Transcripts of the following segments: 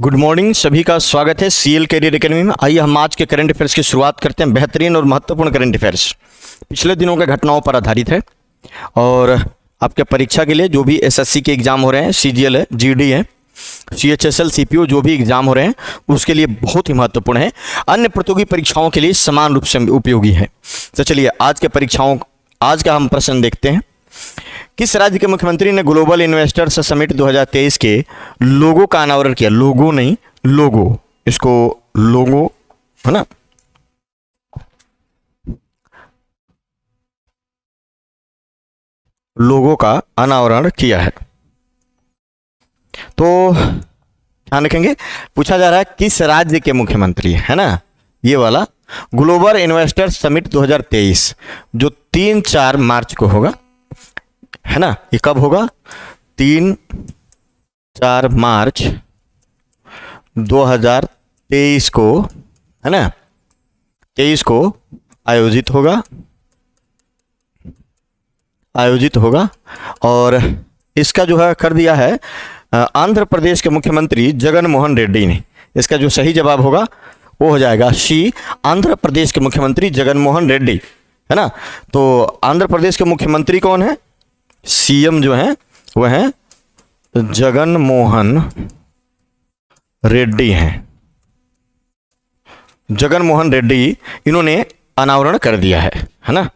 Good morning, सभी का स्वागत है सीएल कैरियर एकेडमी में। आइए हम आज के करंट अफेयर्स की शुरुआत करते हैं। बेहतरीन और महत्वपूर्ण करंट अफेयर्स पिछले दिनों के घटनाओं पर आधारित है और आपके परीक्षा के लिए जो भी एसएससी के एग्जाम हो रहे हैं, सीजीएल है, जीडी है, सीएचएसएल, सीपीओ जो भी एग्जाम हो रहे हैं उसके लिए बहुत ही महत्वपूर्ण है। अन्य प्रतियोगी परीक्षाओं के लिए समान रूप से उपयोगी है। तो चलिए आज का हम प्रश्न देखते हैं। किस राज्य के मुख्यमंत्री ने ग्लोबल इन्वेस्टर्स समिट 2023 के लोगो का अनावरण किया? लोगो नहीं, लोगो, इसको लोगो है ना, लोगो का अनावरण किया है। तो ध्यान रखेंगे, पूछा जा रहा है किस राज्य के मुख्यमंत्री, है ना, ये वाला ग्लोबल इन्वेस्टर्स समिट 2023 जो 3-4 मार्च को होगा, है ना। ये कब होगा? 3-4 मार्च 2023 को, है ना, 23 को आयोजित होगा और इसका जो है कर दिया है आंध्र प्रदेश के मुख्यमंत्री जगन मोहन रेड्डी ने। इसका जो सही जवाब होगा वो हो जाएगा सी, आंध्र प्रदेश के मुख्यमंत्री जगन मोहन रेड्डी, है ना। तो आंध्र प्रदेश के मुख्यमंत्री कौन है? सीएम जो है वह है जगन मोहन रेड्डी हैं। जगन मोहन रेड्डी इन्होंने अनावरण कर दिया है ना।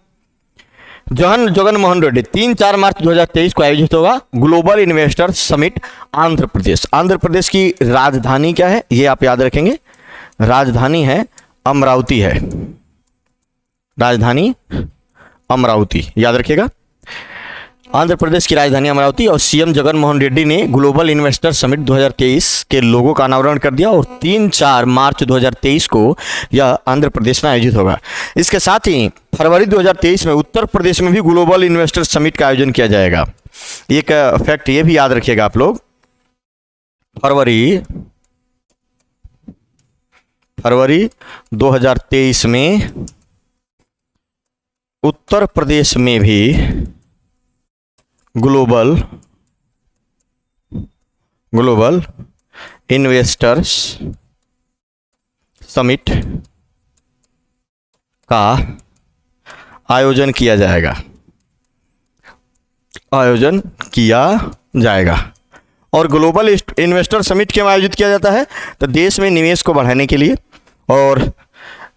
जगन मोहन रेड्डी 3-4 मार्च 2023 को आयोजित होगा global investors summit Andhra Pradesh. Andhra Pradesh की राजधानी क्या है ये आप याद रखेंगे, राजधानी है अमरावती है, राजधानी अमरावती याद रखिएगा। आंध्र प्रदेश की राजधानी अमरावती और सीएम जगन मोहन रेड्डी ने ग्लोबल इन्वेस्टर समिट 2023 के लोगों का अनावरण कर दिया और 3-4 मार्च 2023 को यह आंध्र प्रदेश में आयोजित होगा। इसके साथ ही फरवरी 2023 में उत्तर प्रदेश में भी ग्लोबल इन्वेस्टर समिट का आयोजन किया जाएगा। एक फैक्ट ये भी याद रखिएगा आप लोग, फरवरी 2023 में उत्तर प्रदेश में भी ग्लोबल इन्वेस्टर्स समिट का आयोजन किया जाएगा, और ग्लोबल इन्वेस्टर समिट क्यों आयोजित किया जाता है? तो देश में निवेश को बढ़ाने के लिए और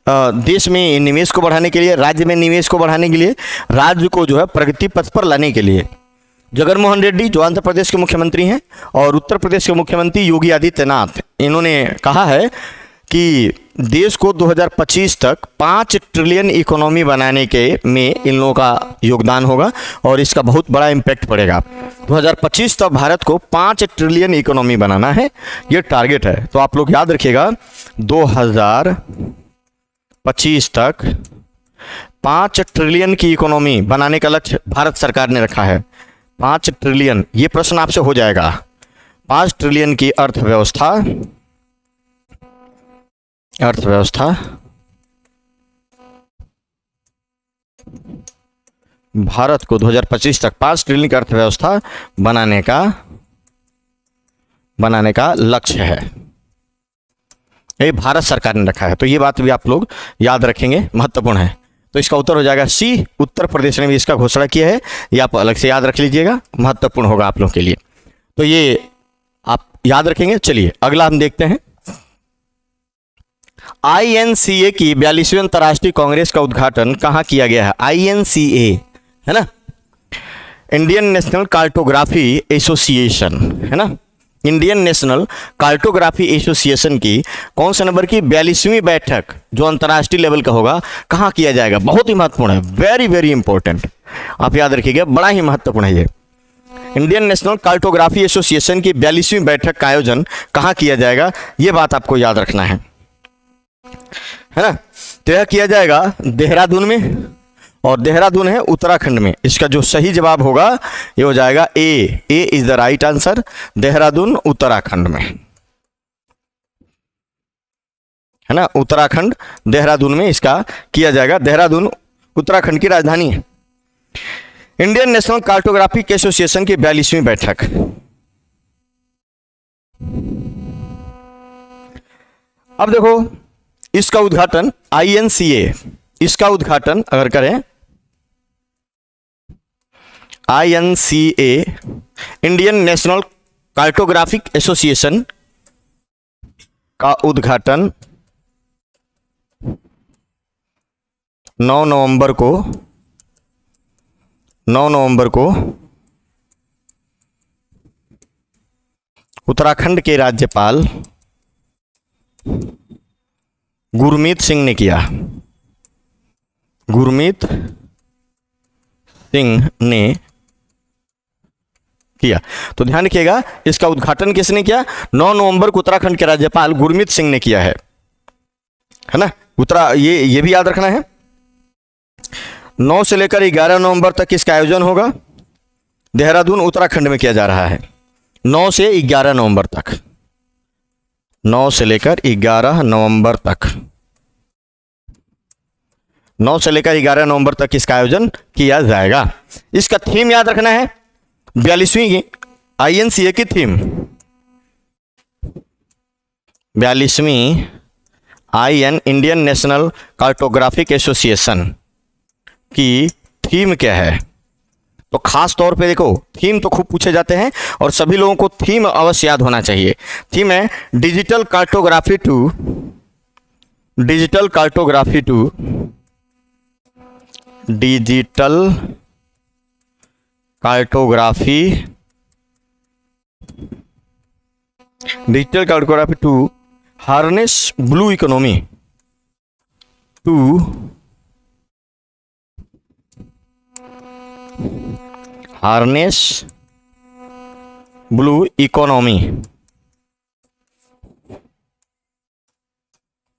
देश में निवेश को बढ़ाने के लिए, राज्य में निवेश को बढ़ाने के लिए, राज्य को जो है प्रगति पथ पर लाने के लिए जगन मोहन रेड्डी जो आंध्र प्रदेश के मुख्यमंत्री हैं और उत्तर प्रदेश के मुख्यमंत्री योगी आदित्यनाथ, इन्होंने कहा है कि देश को 2025 तक 5 ट्रिलियन इकोनॉमी बनाने के में इन लोगों का योगदान होगा और इसका बहुत बड़ा इम्पैक्ट पड़ेगा। 2025 तक भारत को 5 ट्रिलियन इकोनॉमी बनाना है, ये टारगेट है। तो आप लोग याद रखिएगा 2025 तक 5 ट्रिलियन की इकोनॉमी बनाने का लक्ष्य भारत सरकार ने रखा है। 5 ट्रिलियन, ये प्रश्न आपसे हो जाएगा। 5 ट्रिलियन की अर्थव्यवस्था भारत को 2025 तक 5 ट्रिलियन की अर्थव्यवस्था बनाने का लक्ष्य है, ये भारत सरकार ने रखा है। तो ये बात भी आप लोग याद रखेंगे, महत्वपूर्ण है। तो इसका उत्तर हो जाएगा सी, उत्तर प्रदेश ने भी इसका घोषणा किया है, ये आप अलग से याद रख लीजिएगा, महत्वपूर्ण होगा आप लोगों के लिए। तो ये आप याद रखेंगे। चलिए अगला हम देखते हैं। INCA की 42वीं अंतर्राष्ट्रीय कांग्रेस का उद्घाटन कहाँ किया गया है? INCA है ना, इंडियन नेशनल कार्टोग्राफी एसोसिएशन, है ना, इंडियन नेशनल कार्टोग्राफी एसोसिएशन की कौन से नंबर की 42वीं बैठक जो अंतर्राष्ट्रीय लेवल का होगा कहाँ किया जाएगा? बहुत ही महत्वपूर्ण है, वेरी वेरी इंपॉर्टेंट, आप याद रखिएगा, बड़ा ही महत्वपूर्ण है ये। इंडियन नेशनल कार्टोग्राफी एसोसिएशन की 42वीं बैठक का आयोजन कहाँ किया जाएगा, ये बात आपको याद रखना है ना। तो यह किया जाएगा देहरादून में, और देहरादून है उत्तराखंड में। इसका जो सही जवाब होगा ये हो जाएगा A is the right answer, Dehradun Uttarakhand में, है ना, उत्तराखंड देहरादून में इसका किया जाएगा। देहरादून उत्तराखंड की राजधानी है। इंडियन नेशनल कार्टोग्राफिक एसोसिएशन की 42वीं बैठक अब देखो इसका उद्घाटन INCA, इसका उद्घाटन अगर करें INCA, Indian national cartographic association का उद्घाटन 9 नवंबर को उत्तराखंड के राज्यपाल गुरमीत सिंह ने किया। गुरमीत सिंह ने किया। तो ध्यान रखिएगा, इसका उद्घाटन किसने किया? 9 नवंबर को उत्तराखंड के राज्यपाल गुरमीत सिंह ने किया है ना। ये भी याद रखना है। 9 से लेकर 11 नवंबर तक इसका आयोजन होगा। देहरादून उत्तराखंड में किया जा रहा है। 9 से 11 नवंबर तक, 9 से लेकर 11 नवंबर तक, 9 से लेकर 11 नवंबर तक इसका आयोजन किया जाएगा। इसका थीम याद रखना है, 42वीं INCA की थीम, 42वीं इंडियन नेशनल कार्टोग्राफिक एसोसिएशन की थीम क्या है? तो खास तौर पे देखो, थीम तो खूब पूछे जाते हैं और सभी लोगों को थीम अवश्य याद होना चाहिए। थीम है digital cartography to digital cartography to harness blue economy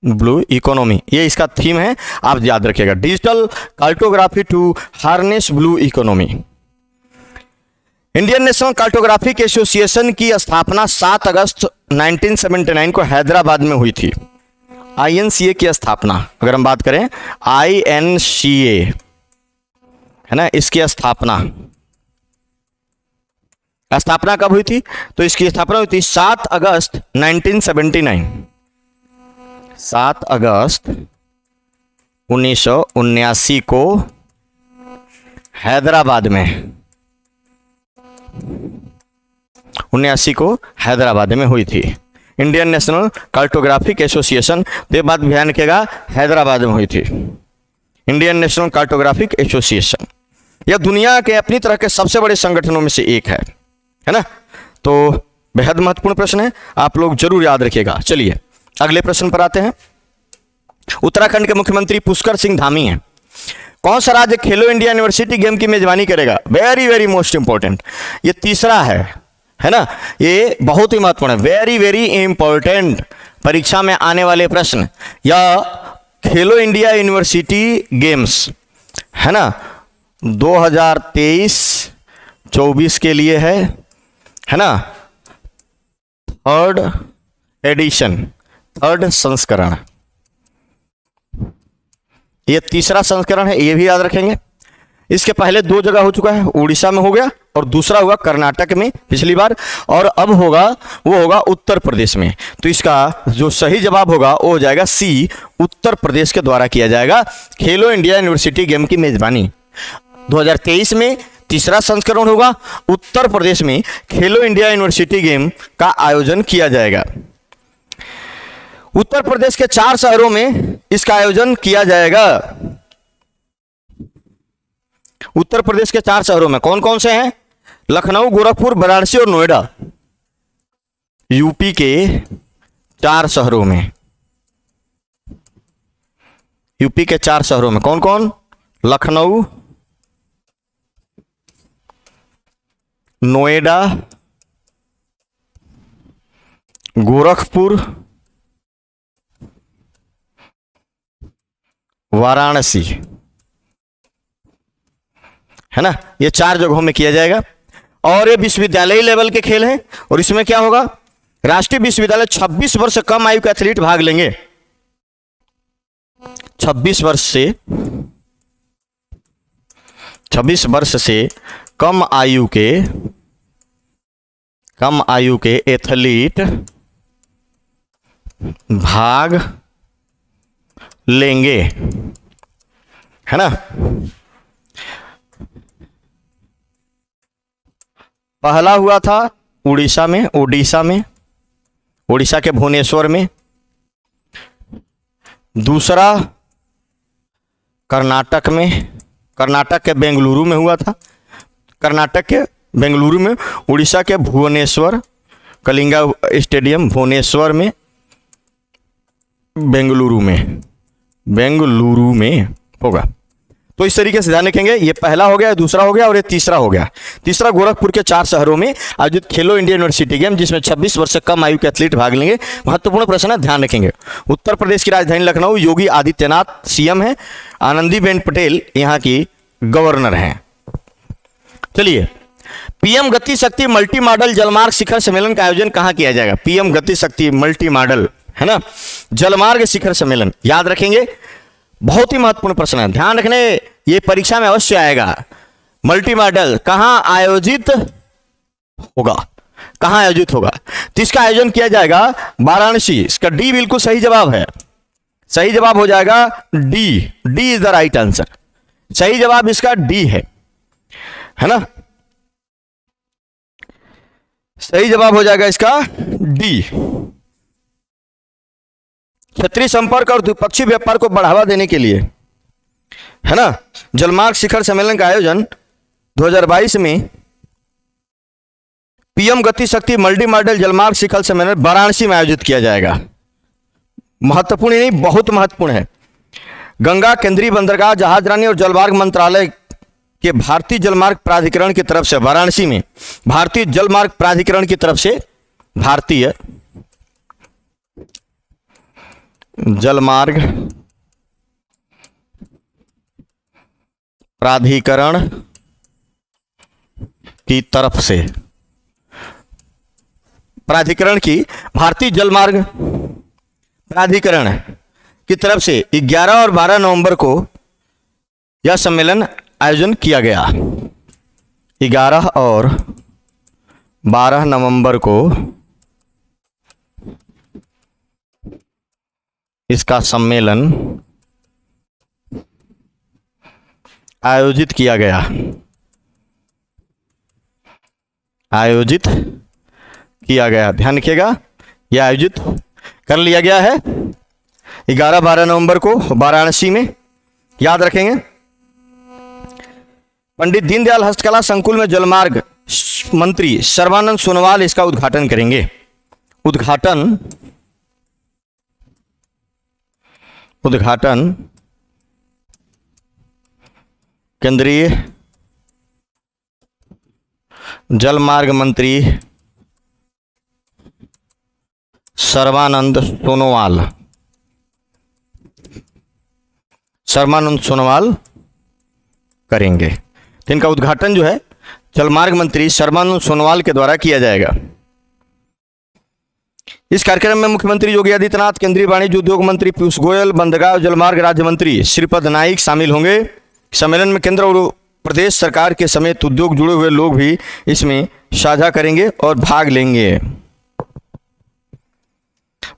blue economy, ये इसका थीम है, आप याद रखिएगा। Digital cartography to harness blue economy. Indian national cartographic association की स्थापना 7 अगस्त 1979 को हैदराबाद में हुई थी। INCA की स्थापना, अगर हम बात करें INCA, है ना, इसकी स्थापना कब हुई थी? तो इसकी स्थापना हुई थी 7 अगस्त 1979, 7 अगस्त 1979 को हैदराबाद में, 79 को हैदराबाद में हुई थी। इंडियन नेशनल कार्टोग्राफिक एसोसिएशन, ये बात ध्यान रखिएगा, हैदराबाद में हुई थी इंडियन नेशनल कार्टोग्राफिक एसोसिएशन। यह दुनिया के अपनी तरह के सबसे बड़े संगठनों में से एक है ना। तो बेहद महत्वपूर्ण प्रश्न है, आप लोग जरूर याद रखिएगा। चलिए अगले प्रश्न पर आते हैं। उत्तराखंड के मुख्यमंत्री पुष्कर सिंह धामी हैं। कौन सा राज्य खेलो इंडिया यूनिवर्सिटी गेम की मेजबानी करेगा? वेरी वेरी मोस्ट इंपॉर्टेंट, ये तीसरा है ना, ये बहुत ही महत्वपूर्ण है, वेरी वेरी इंपॉर्टेंट, परीक्षा में आने वाले प्रश्न। या खेलो इंडिया यूनिवर्सिटी गेम्स, है ना, 2023-24 के लिए है ना, थर्ड संस्करण, ये तीसरा संस्करण है, ये भी याद रखेंगे। इसके पहले 2 जगह हो चुका है, उड़ीसा में हो गया और दूसरा हुआ कर्नाटक में पिछली बार, और अब वो होगा उत्तर प्रदेश में। तो इसका जो सही जवाब होगा वो हो जाएगा C, उत्तर प्रदेश के द्वारा किया जाएगा खेलो इंडिया यूनिवर्सिटी गेम की मेजबानी। 2023 में तीसरा संस्करण होगा, उत्तर प्रदेश में खेलो इंडिया यूनिवर्सिटी गेम का आयोजन किया जाएगा। उत्तर प्रदेश के 4 शहरों में इसका आयोजन किया जाएगा। उत्तर प्रदेश के 4 शहरों में कौन कौन से हैं? लखनऊ, गोरखपुर, वाराणसी और नोएडा। यूपी के 4 शहरों में, यूपी के 4 शहरों में कौन कौन? लखनऊ, नोएडा, गोरखपुर, वाराणसी, है ना, ये 4 जगहों में किया जाएगा। और ये विश्वविद्यालय लेवल के खेल हैं, और इसमें क्या होगा? राष्ट्रीय विश्वविद्यालय 26 वर्ष से कम आयु के एथलीट भाग लेंगे। 26 वर्ष से कम आयु के एथलीट भाग लेंगे, है ना। पहला हुआ था उड़ीसा में, उड़ीसा के भुवनेश्वर में। दूसरा कर्नाटक में, कर्नाटक के बेंगलुरु में हुआ था, कर्नाटक के बेंगलुरु में। उड़ीसा के भुवनेश्वर, कलिंगा स्टेडियम भुवनेश्वर में, बेंगलुरु में होगा। तो इस तरीके से ध्यान रखेंगे। ये पहला हो गया, दूसरा हो गया और ये तीसरा हो गया। तीसरा गोरखपुर के 4 शहरों में आयोजित खेलो इंडिया यूनिवर्सिटी गेम, जिसमें 26 वर्ष से कम आयु के एथलीट भाग लेंगे। महत्वपूर्ण प्रश्न है, ध्यान रखेंगे। उत्तर प्रदेश की राजधानी लखनऊ, योगी आदित्यनाथ सीएम है, आनंदीबेन पटेल यहाँ की गवर्नर हैं। चलिए, पीएम गति शक्ति मल्टी मॉडल जलमार्ग शिखर सम्मेलन का आयोजन कहाँ किया जाएगा? पीएम गति शक्ति मल्टी मॉडल, है ना, जलमार्ग शिखर सम्मेलन, याद रखेंगे। बहुत ही महत्वपूर्ण प्रश्न है, ध्यान रखने, ये परीक्षा में अवश्य आएगा। मल्टी मॉडल कहां आयोजित होगा? कहां आयोजित होगा? तो इसका आयोजन किया जाएगा वाराणसी। इसका डी बिल्कुल सही जवाब है। सही जवाब हो जाएगा D. D is the right answer. सही जवाब इसका डी है ना। सही जवाब हो जाएगा इसका डी। क्षेत्रीय संपर्क और द्विपक्षीय व्यापार को बढ़ावा देने के लिए, है ना, जलमार्ग शिखर सम्मेलन का आयोजन 2022 में पीएम गति शक्ति मल्टी मॉडल जलमार्ग शिखर सम्मेलन वाराणसी में आयोजित किया जाएगा। महत्वपूर्ण ही नहीं, बहुत महत्वपूर्ण है। गंगा केंद्रीय बंदरगाह जहाजरानी और जलमार्ग मंत्रालय के भारतीय जलमार्ग प्राधिकरण की तरफ से वाराणसी में, भारतीय जलमार्ग प्राधिकरण की तरफ से, भारतीय जलमार्ग प्राधिकरण की तरफ से, प्राधिकरण की, भारतीय जलमार्ग प्राधिकरण की तरफ से 11 और 12 नवंबर को यह सम्मेलन आयोजन किया गया। 11 और 12 नवंबर को इसका सम्मेलन आयोजित किया गया। आयोजित किया गया, ध्यान रखिएगा, यह आयोजित कर लिया गया है 11-12 नवंबर को वाराणसी में, याद रखेंगे। पंडित दीनदयाल हस्तकला संकुल में जलमार्ग मंत्री सर्बानंद सोनोवाल इसका उद्घाटन करेंगे। उद्घाटन केंद्रीय जलमार्ग मंत्री सर्बानंद सोनोवाल करेंगे। तो इनका उद्घाटन जो है जलमार्ग मंत्री सर्बानंद सोनोवाल के द्वारा किया जाएगा। इस कार्यक्रम में मुख्यमंत्री योगी आदित्यनाथ, केंद्रीय वाणिज्य उद्योग मंत्री पीयूष गोयल, बंदरगाह और जलमार्ग राज्य मंत्री श्रीपद नाइक शामिल होंगे। सम्मेलन में केंद्र और प्रदेश सरकार के समेत उद्योग जुड़े हुए लोग भी इसमें साझा करेंगे और भाग लेंगे।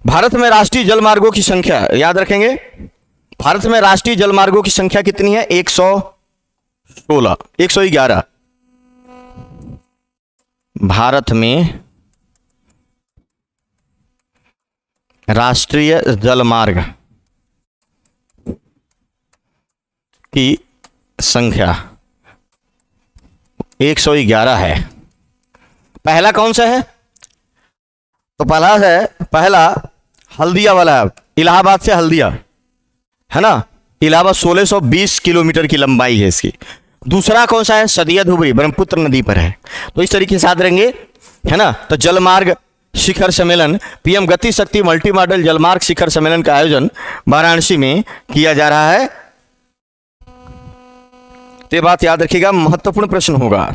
भारत में राष्ट्रीय जलमार्गों की संख्या, याद रखेंगे, भारत में राष्ट्रीय जलमार्गों की संख्या कितनी है? 111। भारत में राष्ट्रीय जलमार्ग की संख्या 111 है। पहला कौन सा है? तो पहला हल्दिया वाला, इलाहाबाद से हल्दिया, है ना, इलाहाबाद 1620 किलोमीटर की लंबाई है इसकी। दूसरा कौन सा है? सदिया धुबरी, ब्रह्मपुत्र नदी पर है। तो इस तरीके से याद रहेंगे, है ना। तो जलमार्ग शिखर सम्मेलन, पीएम गति शक्ति मल्टी मॉडल जलमार्ग शिखर सम्मेलन का आयोजन वाराणसी में किया जा रहा है। ये बात याद रखिएगा, महत्वपूर्ण प्रश्न होगा।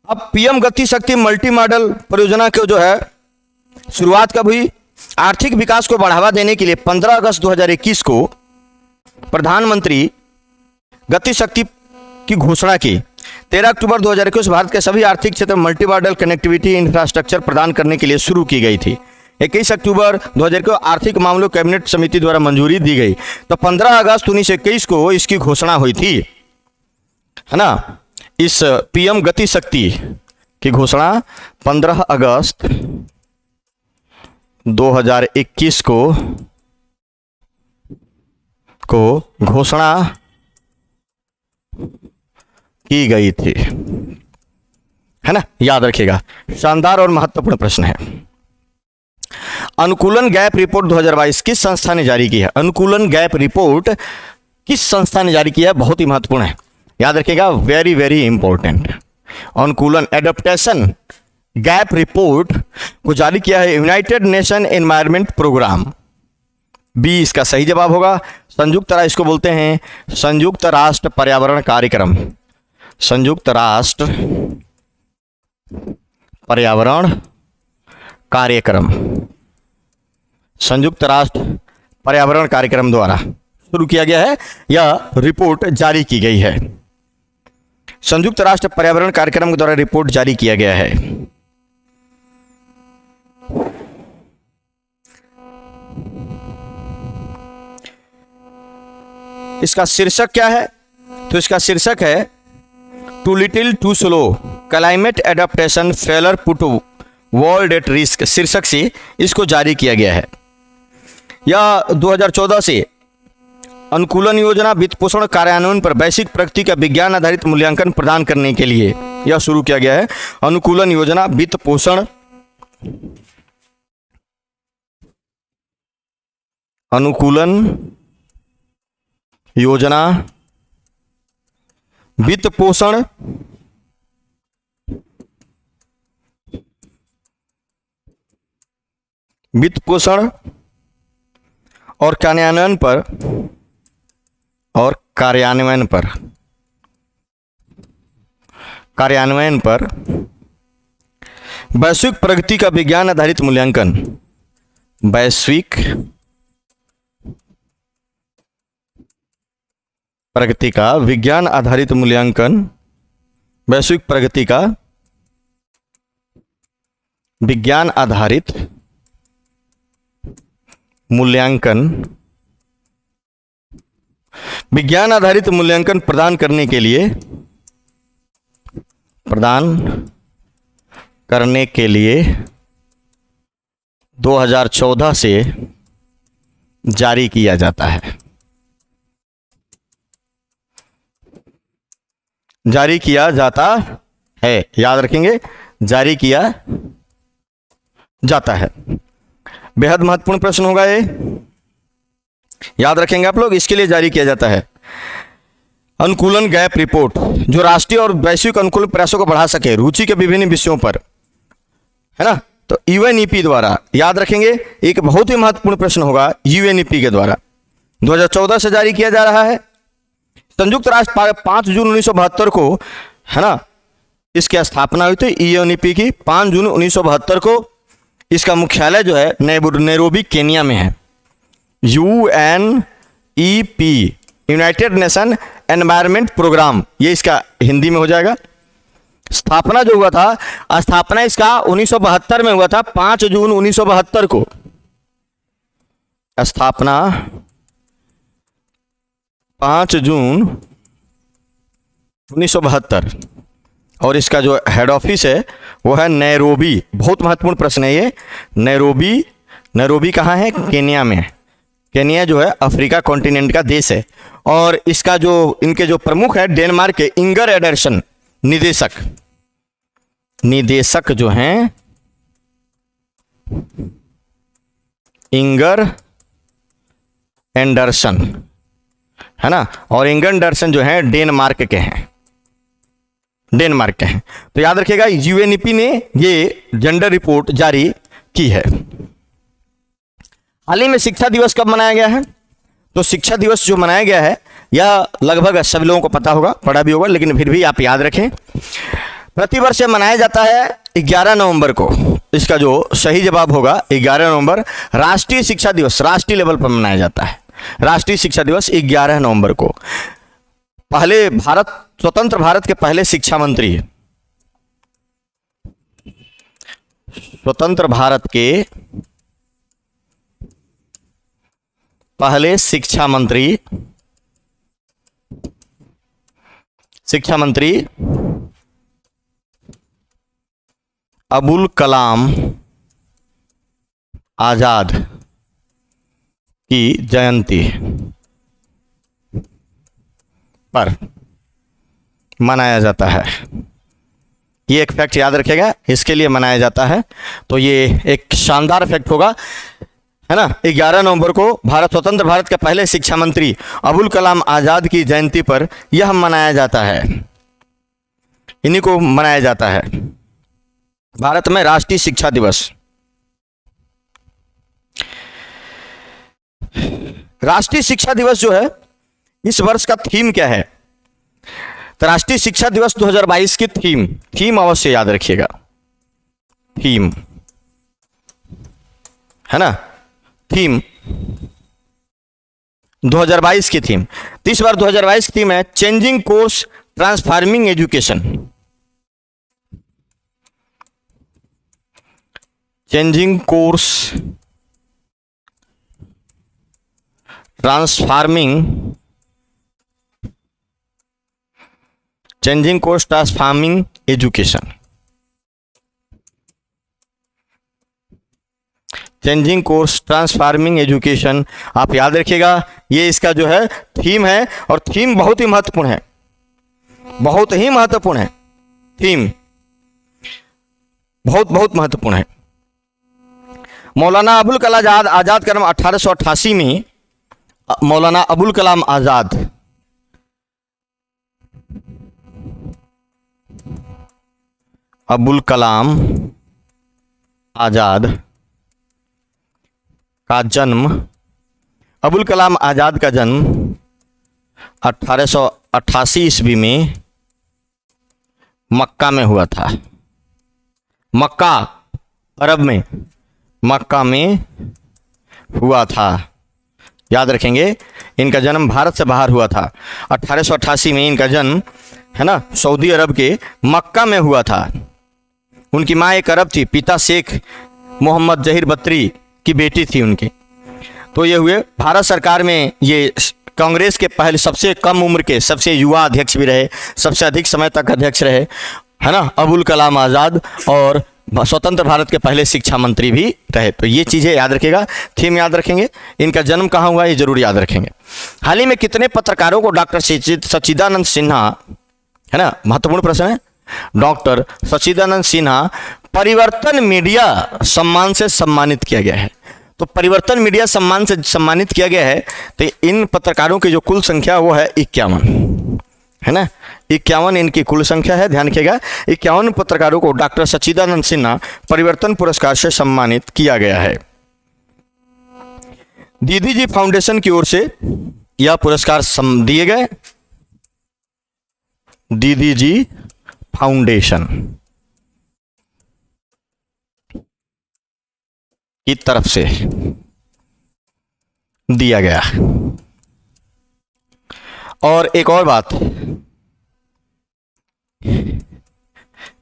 अब पीएम गति शक्ति मल्टी मॉडल परियोजना के जो है शुरुआत कब हुई? आर्थिक विकास को बढ़ावा देने के लिए 15 अगस्त 2021 को प्रधानमंत्री गति शक्ति की घोषणा की। 13 अक्टूबर 2021 भारत के सभी आर्थिक क्षेत्र में मल्टी मॉडल कनेक्टिविटी इंफ्रास्ट्रक्चर प्रदान करने के लिए शुरू की गई थी। 21 अक्टूबर 2000 को आर्थिक मामलों कैबिनेट समिति द्वारा मंजूरी दी गई। तो 15 अगस्त 1921 को इसकी घोषणा हुई थी, है ना। इस पीएम गति शक्ति की घोषणा 15 अगस्त 2021 को घोषणा की गई थी, है ना, याद रखिएगा। शानदार और महत्वपूर्ण प्रश्न है। अनुकूलन गैप रिपोर्ट 2022 किस संस्था ने जारी की है? अनुकूलन गैप रिपोर्ट किस संस्था ने जारी किया है? बहुत ही महत्वपूर्ण है, याद रखिएगा, वेरी वेरी इंपॉर्टेंट। अनुकूलन एडेप्टेशन गैप रिपोर्ट को जारी किया है United Nation Environment Programme. B इसका सही जवाब होगा। संयुक्त राष्ट्र इसको बोलते हैं संयुक्त राष्ट्र पर्यावरण कार्यक्रम। संयुक्त राष्ट्र पर्यावरण कार्यक्रम, संयुक्त राष्ट्र पर्यावरण कार्यक्रम द्वारा शुरू किया गया है, यह रिपोर्ट जारी की गई है। संयुक्त राष्ट्र पर्यावरण कार्यक्रम के द्वारा रिपोर्ट जारी किया गया है। इसका शीर्षक क्या है? तो इसका शीर्षक है too little too slow climate adaptation failure put world at risk. शीर्षक से इसको जारी किया गया है। यह 2014 से अनुकूलन योजना वित्त पोषण कार्यान्वयन पर वैश्विक प्रगति का विज्ञान आधारित मूल्यांकन प्रदान करने के लिए यह शुरू किया गया है। अनुकूलन योजना वित्त पोषण अनुकूलन योजना वित्त पोषण और कार्यान्वयन पर वैश्विक प्रगति का विज्ञान आधारित मूल्यांकन, वैश्विक प्रगति का विज्ञान आधारित मूल्यांकन, वैश्विक प्रगति का विज्ञान आधारित मूल्यांकन प्रदान करने के लिए 2014 से जारी किया जाता है। जारी किया जाता है, याद रखेंगे, जारी किया जाता है। बेहद महत्वपूर्ण प्रश्न होगा ये, याद रखेंगे आप लोग। इसके लिए जारी किया जाता है अनुकूलन गैप रिपोर्ट, जो राष्ट्रीय और वैश्विक अनुकूलन प्रयासों को बढ़ा सके रुचि के विभिन्न विषयों पर, है ना। तो यूएनईपी द्वारा, याद रखेंगे, एक बहुत ही महत्वपूर्ण प्रश्न होगा, यूएनईपी के द्वारा 2014 से जारी किया जा रहा है। संयुक्त राष्ट्र 5 जून 1972 को, है ना, इसकी स्थापना हुई थी यूएनईपी की 5 जून 1972 को। इसका मुख्यालय जो है नैरोबी केनिया में है। UNEP United Nation Environment Programme, ये इसका हिंदी में हो जाएगा। स्थापना जो हुआ था, स्थापना इसका 1972 में हुआ था, 5 जून 1972 को स्थापना 5 जून 1972। और इसका जो हेड ऑफिस है वो है नैरोबी। बहुत महत्वपूर्ण प्रश्न है ये। नैरोबी कहाँ है? केनिया में। केनिया जो है अफ्रीका कॉन्टिनेंट का देश है। और इसका जो इनके जो प्रमुख है डेनमार्क के इंगर एंडरसन, निदेशक जो हैं इंगर एंडरसन, है ना। और इंगर एंडरसन जो है डेनमार्क के हैं। तो याद रखिएगा, यूएनईपी ने ये जेंडर रिपोर्ट जारी की है। हाल ही में शिक्षा दिवस कब मनाया गया है? तो शिक्षा दिवस जो मनाया गया है यह लगभग सभी लोगों को पता होगा, पढ़ा भी होगा, लेकिन फिर भी आप याद रखें। प्रतिवर्ष मनाया जाता है 11 नवंबर को। इसका जो सही जवाब होगा 11 नवंबर, राष्ट्रीय शिक्षा दिवस, राष्ट्रीय लेवल पर मनाया जाता है। राष्ट्रीय शिक्षा दिवस 11 नवंबर को। पहले स्वतंत्र भारत के पहले शिक्षा मंत्री, स्वतंत्र भारत के पहले शिक्षा मंत्री अबुल कलाम आजाद की जयंती पर मनाया जाता है। ये एक फैक्ट याद रखिएगा, इसके लिए मनाया जाता है। तो ये एक शानदार फैक्ट होगा, है ना। 11 नवंबर को स्वतंत्र भारत के पहले शिक्षा मंत्री अबुल कलाम आजाद की जयंती पर यह मनाया जाता है, इन्हीं को मनाया जाता है। भारत में राष्ट्रीय शिक्षा दिवस, राष्ट्रीय शिक्षा दिवस जो है इस वर्ष का थीम क्या है? तो राष्ट्रीय शिक्षा दिवस 2022 की थीम अवश्य याद रखिएगा, थीम, है ना, थीम 2022 की थीम। तो इस बार 2022 की थीम है changing course transforming education. Changing course transforming education. Changing course transforming education, आप याद रखिएगा, ये इसका जो है थीम है। और थीम बहुत ही महत्वपूर्ण है, बहुत ही महत्वपूर्ण है, थीम बहुत महत्वपूर्ण है। मौलाना अबुल कलाम आजाद का जन्म 1888 में, मौलाना अबुल कलाम आजाद का जन्म, अबुल कलाम आजाद का जन्म 1888 ईस्वी में मक्का में हुआ था। मक्का, अरब में, मक्का में हुआ था, याद रखेंगे। इनका जन्म भारत से बाहर हुआ था। 1888 में इनका जन्म, है ना, सऊदी अरब के मक्का में हुआ था। उनकी माँ एक अरब थी, पिता शेख मोहम्मद जहीर बत्री की बेटी थी उनकी। तो ये हुए भारत सरकार में, ये कांग्रेस के पहले सबसे कम उम्र के सबसे युवा अध्यक्ष भी रहे, सबसे अधिक समय तक अध्यक्ष रहे, है ना, अबुल कलाम आज़ाद, और स्वतंत्र भारत के पहले शिक्षा मंत्री भी रहे। तो ये चीज़ें याद रखिएगा, थीम याद रखेंगे। इनका जन्म कहाँ हुआ ये जरूर याद रखेंगे। हाल ही में कितने पत्रकारों को डॉक्टर सच्चिदानंद सिन्हा, है ना, महत्वपूर्ण प्रश्न है, डॉक्टर सच्चिदानंद सिन्हा परिवर्तन मीडिया सम्मान से सम्मानित किया गया है। तो परिवर्तन मीडिया सम्मान से सम्मानित किया गया है। तो इन पत्रकारों की जो कुल संख्या वो है 51, है ना, 51 इनकी कुल संख्या है। ध्यान रखिएगा, 51 पत्रकारों को डॉक्टर सच्चिदानंद सिन्हा परिवर्तन पुरस्कार से सम्मानित किया गया है। दीदी जी फाउंडेशन की ओर से यह पुरस्कार दिए गए, दीदी जी फाउंडेशन की तरफ से दिया गया। और एक और बात,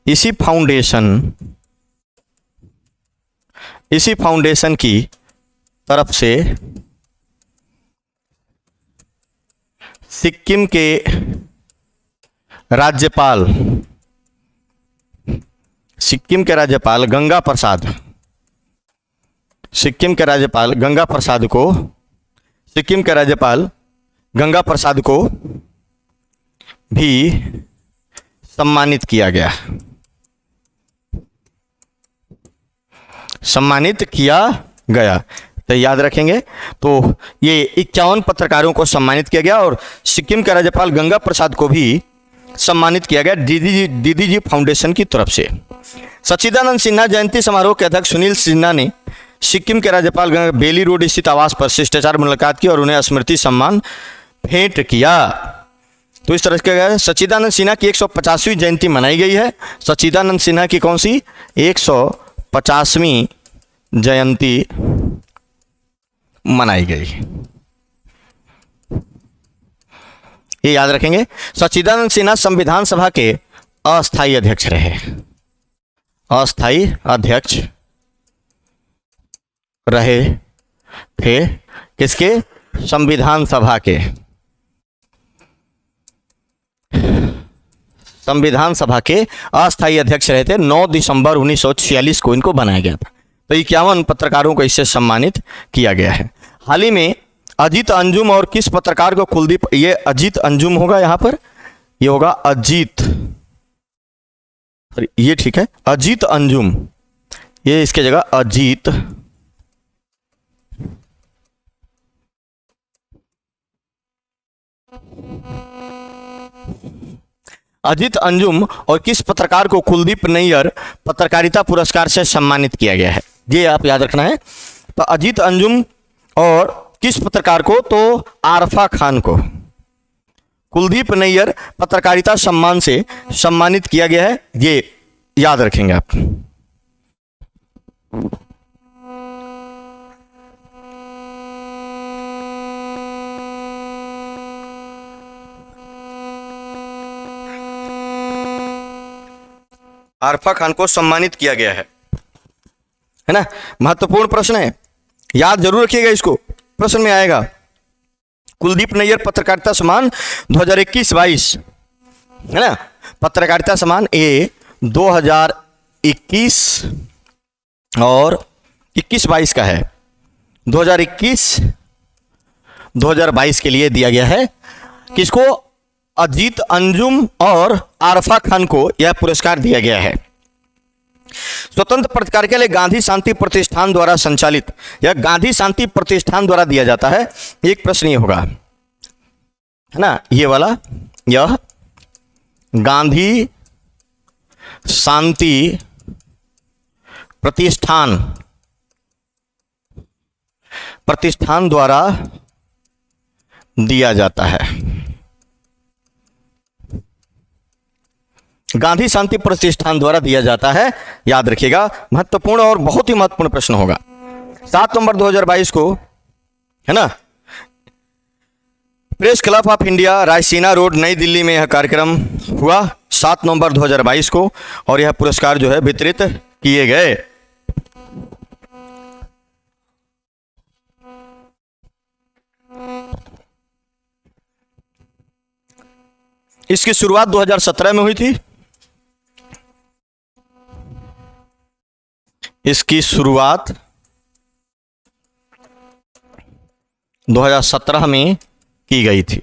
इसी फाउंडेशन की तरफ से सिक्किम के राज्यपाल गंगा प्रसाद, सिक्किम के राज्यपाल गंगा प्रसाद को भी सम्मानित किया गया, तो याद रखेंगे। तो ये 51 पत्रकारों को सम्मानित किया गया और सिक्किम के राज्यपाल गंगा प्रसाद को भी सम्मानित किया गया दीदी जी फाउंडेशन की तरफ से। सच्चिदानंद सिन्हा जयंती समारोह के अध्यक्ष सुनील सिन्हा ने सिक्किम के राज्यपाल बेली रोड स्थित आवास पर शिष्टाचार मुलाकात की और उन्हें स्मृति सम्मान भेंट किया। तो इस तरह के सच्चिदानंद सिन्हा की 150वीं जयंती मनाई गई है। सच्चिदानंद सिन्हा की कौन सी 150वीं जयंती मनाई गई, ये याद रखेंगे। सच्चिदानंद सिन्हा संविधान सभा के अस्थायी अध्यक्ष रहे, अस्थायी अध्यक्ष रहे थे किसके? संविधान सभा के अस्थायी अध्यक्ष रहे थे। 9 दिसंबर 1946 को इनको बनाया गया था। तो 51 पत्रकारों को इससे सम्मानित किया गया है। हाल ही में अजीत अंजुम और किस पत्रकार को कुलदीप, ये अजीत अंजुम होगा, यहां पर ये होगा अजीत, ये ठीक है, अजीत अंजुम, ये इसके जगह अजीत अजीत अंजुम और किस पत्रकार को कुलदीप नैयर पत्रकारिता पुरस्कार से सम्मानित किया गया है, ये आप याद रखना है। तो अजीत अंजुम और किस पत्रकार को, तो आरफा खान को कुलदीप नैयर पत्रकारिता सम्मान से सम्मानित किया गया है, ये याद रखेंगे आप। आरफा खान को सम्मानित किया गया है ना। महत्वपूर्ण प्रश्न है, याद जरूर रखिएगा इसको, प्रश्न में आएगा। कुलदीप नैयर पत्रकारिता सम्मान 2021-22 है ना, पत्रकारिता सम्मान ए 2021 और 21-22 का है। 2021-2022 के लिए दिया गया है। किसको? अजीत अंजुम और आरफा खान को यह पुरस्कार दिया गया है। स्वतंत्र पत्रकार के लिए गांधी शांति प्रतिष्ठान द्वारा संचालित, यह गांधी शांति प्रतिष्ठान द्वारा दिया जाता है। एक प्रश्न ये होगा है ना, ये वाला, यह गांधी शांति प्रतिष्ठान द्वारा दिया जाता है। गांधी शांति प्रतिष्ठान द्वारा दिया जाता है, याद रखिएगा। महत्वपूर्ण और बहुत ही महत्वपूर्ण प्रश्न होगा। 7 नवंबर 2022 को है ना, press club of India, Raisina road, नई दिल्ली में यह कार्यक्रम हुआ 7 नवंबर 2022 को, और यह पुरस्कार जो है वितरित किए गए। इसकी शुरुआत 2017 में हुई थी। इसकी शुरुआत 2017 में की गई थी।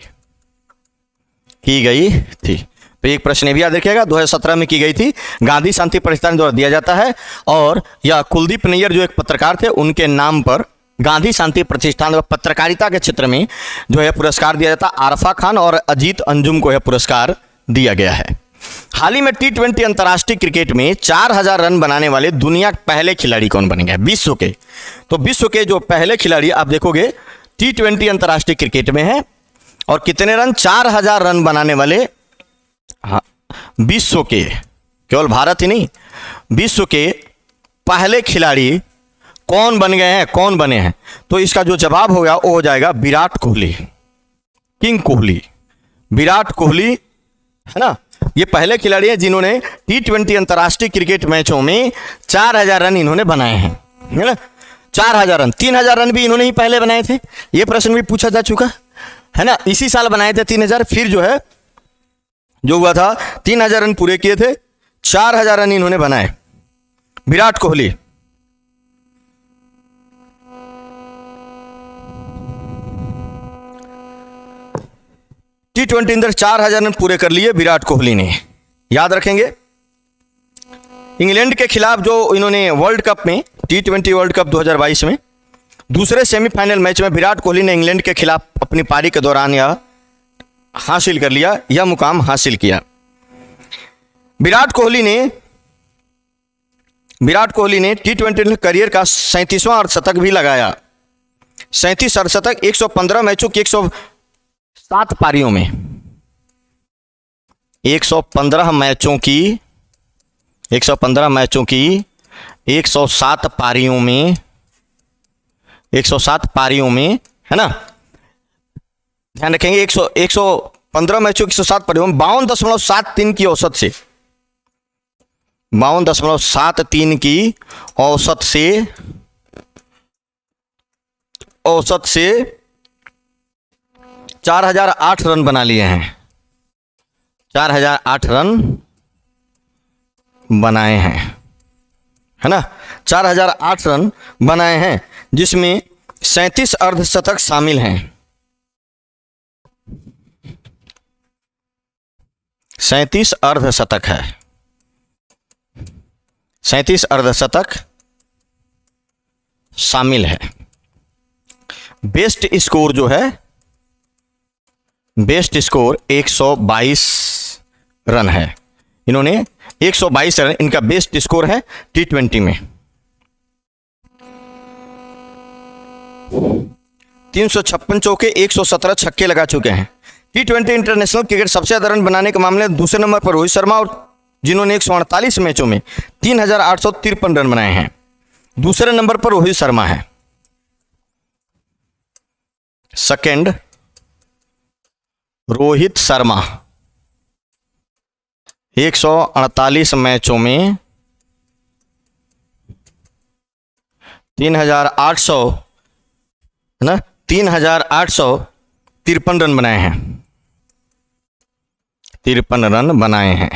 तो एक प्रश्न भी याद रखिएगा, 2017 में की गई थी, गांधी शांति प्रतिष्ठान द्वारा दिया जाता है। और यह कुलदीप नैयर जो एक पत्रकार थे, उनके नाम पर गांधी शांति प्रतिष्ठान पत्रकारिता के क्षेत्र में जो है पुरस्कार दिया जाता है। आरफा खान और अजीत अंजुम को यह पुरस्कार दिया गया है। हाल ही में T20 अंतर्राष्ट्रीय क्रिकेट में 4000 रन बनाने वाले दुनिया के पहले खिलाड़ी कौन बन गए विश्व के? तो विश्व के जो पहले खिलाड़ी आप देखोगे T20 अंतर्राष्ट्रीय क्रिकेट में है, और कितने रन? 4000 रन बनाने वाले, हाँ, विश्व के, केवल भारत ही नहीं, विश्व के पहले खिलाड़ी कौन बन गए हैं, कौन बने हैं? तो इसका जो जवाब होगा वो हो जाएगा विराट कोहली, किंग कोहली, विराट कोहली है ना। ये पहले खिलाड़ी हैं जिन्होंने T20 अंतर्राष्ट्रीय क्रिकेट मैचों में 4000 रन इन्होंने बनाए हैं, है ना। 4000 रन, 3000 रन भी इन्होंने ही पहले बनाए थे, ये प्रश्न भी पूछा जा चुका है ना। इसी साल बनाए थे 3000, फिर जो है जो हुआ था 3000 रन पूरे किए थे, 4000 रन इन्होंने बनाए, विराट कोहली। T20 अंदर 4000 रन पूरे कर लिए विराट कोहली ने, याद रखेंगे। इंग्लैंड के खिलाफ जो इन्होंने वर्ल्ड कप में, T20 वर्ल्ड कप 2022 में दूसरे सेमीफाइनल मैच में विराट कोहली ने इंग्लैंड के खिलाफ अपनी पारी के दौरान यह हासिल कर लिया, यह मुकाम हासिल किया। विराट कोहली ने T20 करियर का 37वां अर्धशतक भी लगाया। 37 अर्धशतक 115 मैचों की 107 पारियों में, 115 मैचों की 107 पारियों में, 107 पारियों में, है ना, ध्यान रखेंगे। 115 मैचों की 107 पारियों में 52.73 की औसत से, 52.73 की औसत से 4008 रन बना लिए हैं, 4008 रन बनाए हैं, है ना। 4008 रन बनाए हैं, जिसमें 37 अर्धशतक शामिल हैं, 37 अर्धशतक है, 37 अर्धशतक शामिल है। बेस्ट स्कोर जो है, बेस्ट स्कोर 122 रन है, इन्होंने 122 रन इनका बेस्ट स्कोर है T20 में। 356 चौके, 117 छक्के लगा चुके हैं। T20 इंटरनेशनल क्रिकेट सबसे ज्यादा रन बनाने के मामले में दूसरे नंबर पर रोहित शर्मा, और जिन्होंने 148 मैचों में 3853 रन बनाए हैं। दूसरे नंबर पर रोहित शर्मा है। सेकंड रोहित शर्मा 148 मैचों में 3800 है ना, 3853 रन बनाए हैं, 53 रन बनाए हैं,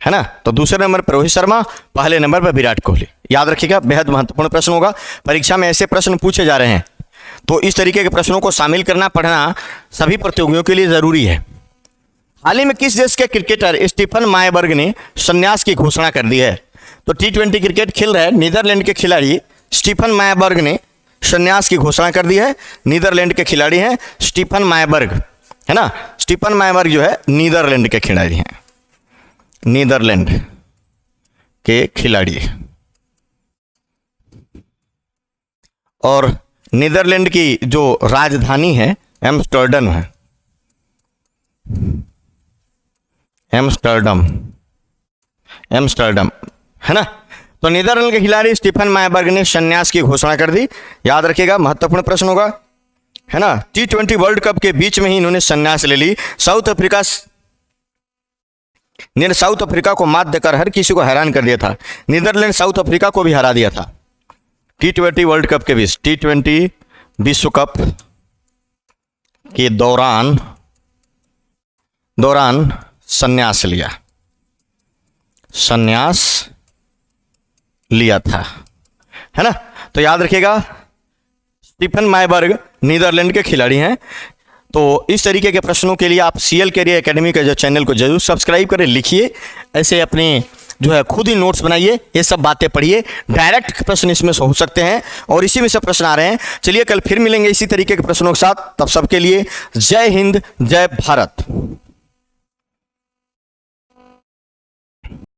है ना। तो दूसरे नंबर पर रोहित शर्मा, पहले नंबर पर विराट कोहली। याद रखिएगा, बेहद महत्वपूर्ण प्रश्न होगा, परीक्षा में ऐसे प्रश्न पूछे जा रहे हैं, तो इस तरीके के प्रश्नों को शामिल करना, पढ़ना सभी प्रतियोगियों के लिए जरूरी है। हाल ही में किस देश के क्रिकेटर स्टीफन मायबर्ग ने संन्यास की घोषणा कर दी है? तो T20 क्रिकेट खेल रहे नीदरलैंड के खिलाड़ी स्टीफन मायबर्ग ने संन्यास की घोषणा कर दी है। नीदरलैंड के खिलाड़ी हैं स्टीफन मायबर्ग, है ना। स्टीफन मायबर्ग जो है नीदरलैंड के खिलाड़ी हैं, नीदरलैंड के खिलाड़ी, और नीदरलैंड की जो राजधानी है एम्स्टर्डम है, एम्स्टर्डम, एम्स्टर्डम, है ना। तो नीदरलैंड के खिलाड़ी स्टीफन मायबर्ग ने संन्यास की घोषणा कर दी। याद रखिएगा, महत्वपूर्ण प्रश्न होगा, है ना। T20 वर्ल्ड कप के बीच में ही इन्होंने संन्यास ले ली। साउथ अफ्रीका को मात देकर हर किसी को हैरान कर दिया था। नीदरलैंड साउथ अफ्रीका को भी हरा दिया था T20 वर्ल्ड कप के बीच, T20 विश्व कप के दौरान संन्यास लिया था, है ना। तो याद रखिएगा, स्टीफन मायबर्ग नीदरलैंड के खिलाड़ी हैं। तो इस तरीके के प्रश्नों के लिए आप CL कैरियर एकेडमी के जो चैनल को जरूर सब्सक्राइब करें, लिखिए, ऐसे अपने जो है खुद ही नोट्स बनाइए, ये सब बातें पढ़िए, डायरेक्ट प्रश्न इसमें हो सकते हैं और इसी में से प्रश्न आ रहे हैं। चलिए कल फिर मिलेंगे इसी तरीके के प्रश्नों के साथ, तब सबके लिए जय हिंद, जय भारत।